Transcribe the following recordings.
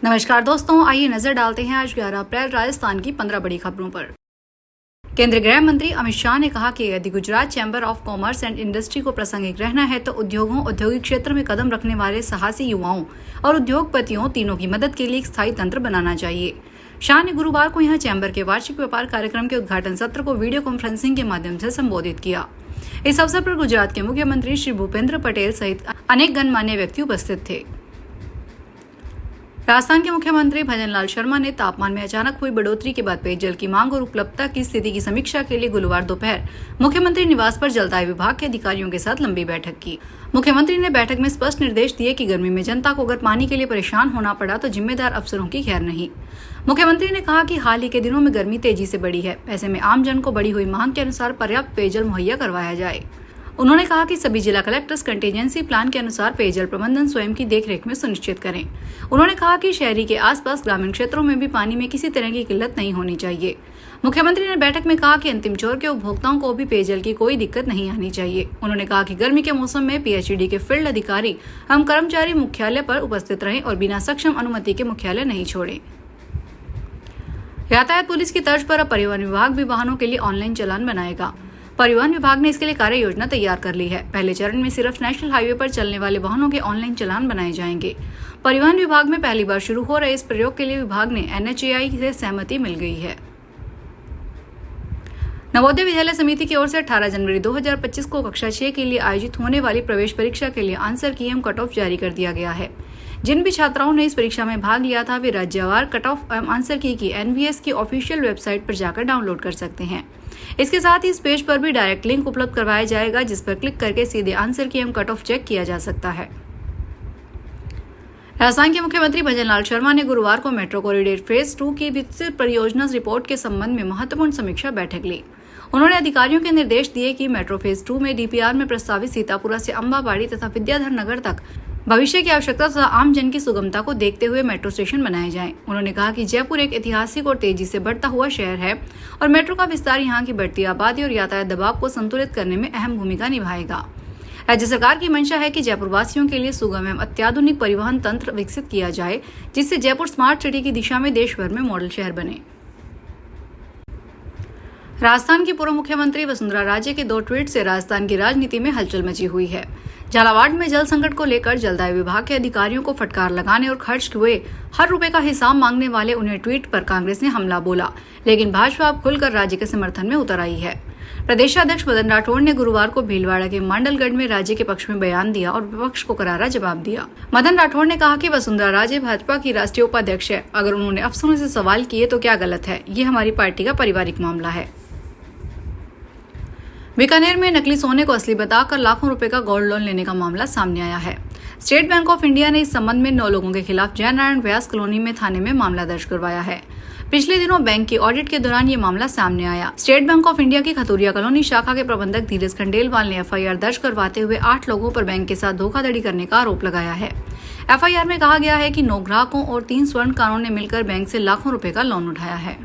नमस्कार दोस्तों, आइए नजर डालते हैं आज 11 अप्रैल राजस्थान की 15 बड़ी खबरों पर। केंद्रीय गृह मंत्री अमित शाह ने कहा कि यदि Gujarat chamber of commerce and industry को प्रासंगिक रहना है तो उद्योगों, औद्योगिक क्षेत्र में कदम रखने वाले साहसी युवाओं और उद्योगपतियों तीनों की मदद के लिए एक स्थायी तंत्र बनाना चाहिए। शाह ने गुरुवार को यहां चैंबर के वार्षिक व्यापार कार्यक्रम के उद्घाटन सत्र को वीडियो कॉन्फ्रेंसिंग के माध्यम से संबोधित किया। इस अवसर पर गुजरात के मुख्यमंत्री श्री भूपेंद्र पटेल सहित अनेक गणमान्य व्यक्ति उपस्थित थे। राजस्थान के मुख्यमंत्री भजनलाल शर्मा ने तापमान में अचानक हुई बढ़ोतरी के बाद पेयजल की मांग और उपलब्धता की स्थिति की समीक्षा के लिए गुरुवार दोपहर मुख्यमंत्री निवास पर जलदाय विभाग के अधिकारियों के साथ लंबी बैठक की। मुख्यमंत्री ने बैठक में स्पष्ट निर्देश दिए कि गर्मी में जनता को अगर पानी के लिए परेशान होना पड़ा तो जिम्मेदार अफसरों की खैर नहीं। मुख्यमंत्री ने कहा कि हाल ही के दिनों में गर्मी तेजी से बढ़ी है, ऐसे में आम जन को बढ़ी हुई मांग के अनुसार पर्याप्त पेयजल मुहैया करवाया जाए। उन्होंने कहा कि सभी जिला कलेक्टर्स कंटीजेंसी प्लान के अनुसार पेयजल प्रबंधन स्वयं की देखरेख में सुनिश्चित करें। उन्होंने कहा कि शहरी के आसपास ग्रामीण क्षेत्रों में भी पानी में किसी तरह की किल्लत नहीं होनी चाहिए। मुख्यमंत्री ने बैठक में कहा कि अंतिम छोर के उपभोक्ताओं को भी पेयजल की कोई दिक्कत नहीं आनी चाहिए। उन्होंने कहा कि गर्मी के मौसम में पीएचईडी के फील्ड अधिकारी एवं कर्मचारी मुख्यालय पर उपस्थित रहें और बिना सक्षम अनुमति के मुख्यालय नहीं छोड़ें। यातायात पुलिस की तर्ज पर अब परिवहन विभाग भी वाहनों के लिए ऑनलाइन चालान बनाएगा। परिवहन विभाग ने इसके लिए कार्य योजना तैयार कर ली है। पहले चरण में सिर्फ नेशनल हाईवे पर चलने वाले वाहनों के ऑनलाइन चालान बनाए जाएंगे। परिवहन विभाग में पहली बार शुरू हो रहे इस प्रयोग के लिए विभाग ने NHAI से सहमति मिल गई है। नवोदय विद्यालय समिति की ओर से 18 जनवरी 2025 को कक्षा 6 के लिए आयोजित होने वाली प्रवेश परीक्षा के लिए आंसर की कट ऑफ जारी कर दिया गया है। जिन भी छात्राओं ने इस परीक्षा में भाग लिया था वे राज्यवार कट ऑफ एवं आंसर की NVS की ऑफिशियल वेबसाइट पर जाकर डाउनलोड कर सकते हैं। इसके साथ ही इस पेज पर भी डायरेक्ट लिंक उपलब्ध करवाया जाएगा, जिस पर क्लिक करके सीधे आंसर की कट ऑफ चेक किया जा सकता है। राजस्थान के मुख्यमंत्री भजनलाल शर्मा ने गुरुवार को मेट्रो कॉरिडोर फेज 2 की विस्तृत परियोजना रिपोर्ट के संबंध में महत्वपूर्ण समीक्षा बैठक ली। उन्होंने अधिकारियों के निर्देश दिए कि मेट्रो फेज 2 में DPR में प्रस्तावित सीतापुरा से अंबाबाड़ी तथा विद्याधर नगर तक भविष्य की आवश्यकता तथा आम जन की सुगमता को देखते हुए मेट्रो स्टेशन बनाए जाएं। उन्होंने कहा कि जयपुर एक ऐतिहासिक और तेजी से बढ़ता हुआ शहर है और मेट्रो का विस्तार यहां की बढ़ती आबादी और यातायात दबाव को संतुलित करने में अहम भूमिका निभाएगा। राज्य सरकार की मंशा है कि जयपुर वासियों के लिए सुगम एवं अत्याधुनिक परिवहन तंत्र विकसित किया जाए, जिससे जयपुर स्मार्ट सिटी की दिशा में देश भर में मॉडल शहर बने। राजस्थान की पूर्व मुख्यमंत्री वसुंधरा राजे के 2 ट्वीट से राजस्थान की राजनीति में हलचल मची हुई है। झालावाड़ में जल संकट को लेकर जलदाय विभाग के अधिकारियों को फटकार लगाने और खर्च हुए हर रुपए का हिसाब मांगने वाले उन्हें ट्वीट पर कांग्रेस ने हमला बोला, लेकिन भाजपा अब खुलकर राज्य के समर्थन में उतर आई है। प्रदेशाध्यक्ष मदन राठौड़ ने गुरुवार को भीलवाड़ा के मांडलगढ़ में राज्य के पक्ष में बयान दिया और विपक्ष को करारा जवाब दिया। मदन राठौड़ ने कहा कि वसुंधरा राजे भाजपा की राष्ट्रीय उपाध्यक्ष है। अगर उन्होंने अफसरों से सवाल किए तो क्या गलत है? ये हमारी पार्टी का पारिवारिक मामला है। बीकानेर में नकली सोने को असली बताकर लाखों रुपए का गोल्ड लोन लेने का मामला सामने आया है। स्टेट बैंक ऑफ इंडिया ने इस संबंध में 9 लोगों के खिलाफ जयनारायण व्यास कॉलोनी में थाने में मामला दर्ज करवाया है। पिछले दिनों बैंक की ऑडिट के दौरान ये मामला सामने आया। स्टेट बैंक ऑफ इंडिया की खतुरिया कॉलोनी शाखा के प्रबंधक धीरज खंडेलवाल ने FIR दर्ज करवाते हुए 8 लोगों पर बैंक के साथ धोखाधड़ी करने का आरोप लगाया है। FIR में कहा गया है कि 9 ग्राहकों और 3 स्वर्णकारों ने मिलकर बैंक से लाखों रुपए का लोन उठाया है।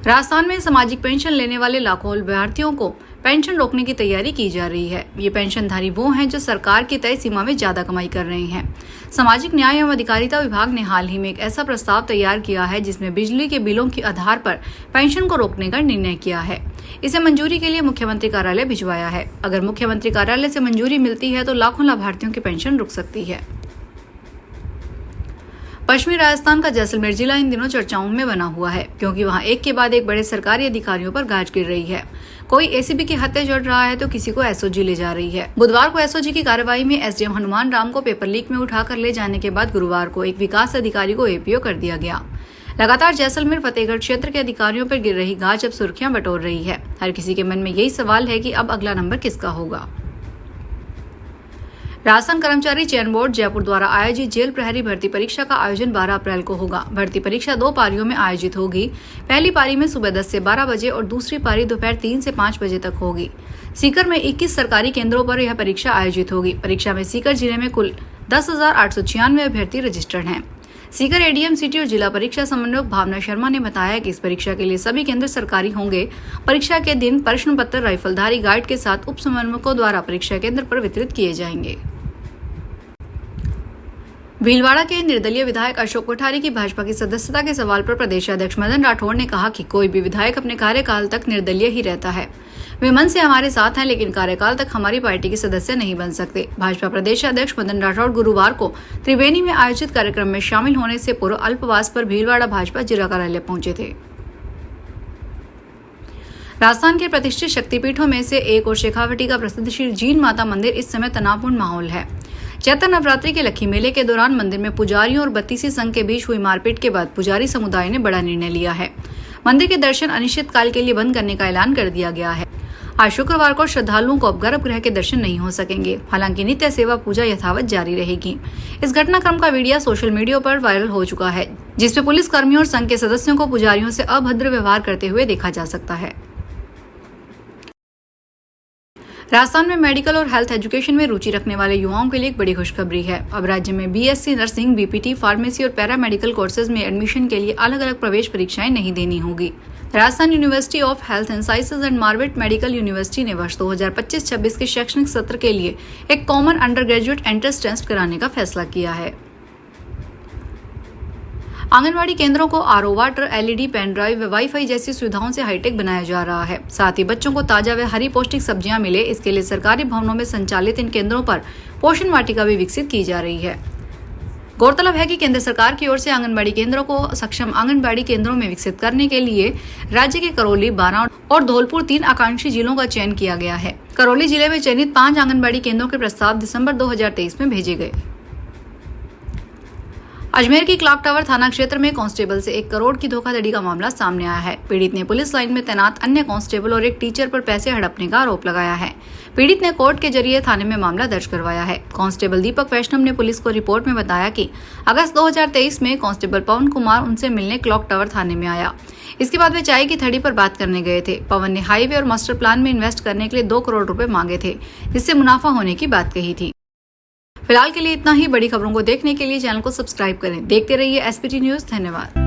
राजस्थान में सामाजिक पेंशन लेने वाले लाखों अभ्यर्थियों को पेंशन रोकने की तैयारी की जा रही है। ये पेंशनधारी वो हैं जो सरकार की तय सीमा में ज्यादा कमाई कर रहे हैं। सामाजिक न्याय एवं अधिकारिता विभाग ने हाल ही में एक ऐसा प्रस्ताव तैयार किया है जिसमें बिजली के बिलों के आधार पर पेंशन को रोकने का निर्णय किया है। इसे मंजूरी के लिए मुख्यमंत्री कार्यालय भिजवाया है। अगर मुख्यमंत्री कार्यालय से मंजूरी मिलती है तो लाखों लाभार्थियों की पेंशन रुक सकती है। पश्चिमी राजस्थान का जैसलमेर जिला इन दिनों चर्चाओं में बना हुआ है, क्योंकि वहां एक के बाद एक बड़े सरकारी अधिकारियों पर गाज गिर रही है। कोई ACP की हत्या जड़ रहा है तो किसी को SOG ले जा रही है। बुधवार को SOG की कार्रवाई में SDM हनुमान राम को पेपर लीक में उठाकर ले जाने के बाद गुरुवार को एक विकास अधिकारी को APO कर दिया गया। लगातार जैसलमेर फतेहगढ़ क्षेत्र के अधिकारियों पर गिर रही गाज अब सुर्खियां बटोर रही है। हर किसी के मन में यही सवाल है कि अब अगला नंबर किसका होगा। राजस्थान कर्मचारी चयन बोर्ड जयपुर द्वारा आयोजित जेल प्रहरी भर्ती परीक्षा का आयोजन 12 अप्रैल को होगा। भर्ती परीक्षा 2 पारियों में आयोजित होगी। पहली पारी में सुबह 10 से 12 बजे और दूसरी पारी दोपहर 3 से 5 बजे तक होगी। सीकर में 21 सरकारी केंद्रों पर यह परीक्षा आयोजित होगी। परीक्षा में सीकर जिले में कुल 10,896 अभ्यर्थी रजिस्टर्ड हैं। सीकर ADM सिटी और जिला परीक्षा समन्वयक भावना शर्मा ने बताया कि इस परीक्षा के लिए सभी केंद्र सरकारी होंगे। परीक्षा के दिन प्रश्न पत्र राइफलधारी गाइड के साथ उप समन्वयकों द्वारा परीक्षा केंद्र पर वितरित किए जाएंगे। भीलवाड़ा के निर्दलीय विधायक अशोक कोठारी की भाजपा की सदस्यता के सवाल पर प्रदेशाध्यक्ष मदन राठौड़ ने कहा कि कोई भी विधायक अपने कार्यकाल तक निर्दलीय ही रहता है। वे मन से हमारे साथ हैं, लेकिन कार्यकाल तक हमारी पार्टी के सदस्य नहीं बन सकते। भाजपा प्रदेशाध्यक्ष मदन राठौड़ गुरुवार को त्रिवेणी में आयोजित कार्यक्रम में शामिल होने से पूर्व अल्पवास पर भीलवाड़ा भाजपा जिला कार्यालय पहुंचे थे। राजस्थान के प्रतिष्ठित शक्तिपीठों में से एक और शेखावटी का प्रसिद्ध श्री जीन माता मंदिर इस समय तनावपूर्ण माहौल है। चैत्र नवरात्रि के लक्खी मेले के दौरान मंदिर में पुजारियों और बत्तीसी संघ के बीच हुई मारपीट के बाद पुजारी समुदाय ने बड़ा निर्णय लिया है। मंदिर के दर्शन अनिश्चित काल के लिए बंद करने का ऐलान कर दिया गया है। आज शुक्रवार को श्रद्धालुओं को अब गर्भगृह के दर्शन नहीं हो सकेंगे। हालांकि नित्य सेवा पूजा यथावत जारी रहेगी। इस घटनाक्रम का वीडियो सोशल मीडिया पर वायरल हो चुका है, जिसमें पुलिस कर्मियों और संघ के सदस्यों को पुजारियों से अभद्र व्यवहार करते हुए देखा जा सकता है। राजस्थान में मेडिकल और हेल्थ एजुकेशन में रुचि रखने वाले युवाओं के लिए एक बड़ी खुशखबरी है। अब राज्य में बीएससी नर्सिंग, बीपीटी, फार्मेसी और पैरामेडिकल कोर्सेज में एडमिशन के लिए अलग अलग प्रवेश परीक्षाएं नहीं देनी होगी। Rajasthan university of health and sciences and मार्विट मेडिकल यूनिवर्सिटी ने वर्ष 2025-26 के शैक्षणिक सत्र के लिए एक common under graduate entrance test कराने का फैसला किया है। आंगनवाड़ी केंद्रों को RO water, LED, pen drive व वाईफाई जैसी सुविधाओं से हाईटेक बनाया जा रहा है। साथ ही बच्चों को ताजा व हरी पौष्टिक सब्जियां मिले, इसके लिए सरकारी भवनों में संचालित इन केंद्रों पर पोषण वाटिका भी विकसित की जा रही है। गौरतलब है कि केंद्र सरकार की ओर से आंगनबाड़ी केंद्रों को सक्षम आंगनबाड़ी केंद्रों में विकसित करने के लिए राज्य के करौली, बारां और धौलपुर 3 आकांक्षी जिलों का चयन किया गया है। करौली जिले में चयनित 5 आंगनबाड़ी केंद्रों के प्रस्ताव दिसंबर 2023 में भेजे गए। अजमेर की क्लॉक टावर थाना क्षेत्र में कांस्टेबल से 1 करोड़ की धोखाधड़ी का मामला सामने आया है। पीड़ित ने पुलिस लाइन में तैनात अन्य कांस्टेबल और एक टीचर पर पैसे हड़पने का आरोप लगाया है। पीड़ित ने कोर्ट के जरिए थाने में मामला दर्ज करवाया है। कांस्टेबल दीपक वैष्णव ने पुलिस को रिपोर्ट में बताया कि अगस्त 2023 में कांस्टेबल पवन कुमार उनसे मिलने क्लॉक टावर थाने में आया। इसके बाद वे चाय की थड़ी पर बात करने गए थे। पवन ने हाईवे और मास्टर प्लान में इन्वेस्ट करने के लिए 2 करोड़ रुपए मांगे थे, जिससे मुनाफा होने की बात कही थी। फिलहाल के लिए इतना ही। बड़ी खबरों को देखने के लिए चैनल को सब्सक्राइब करें। देखते रहिए एसपीटी न्यूज। धन्यवाद।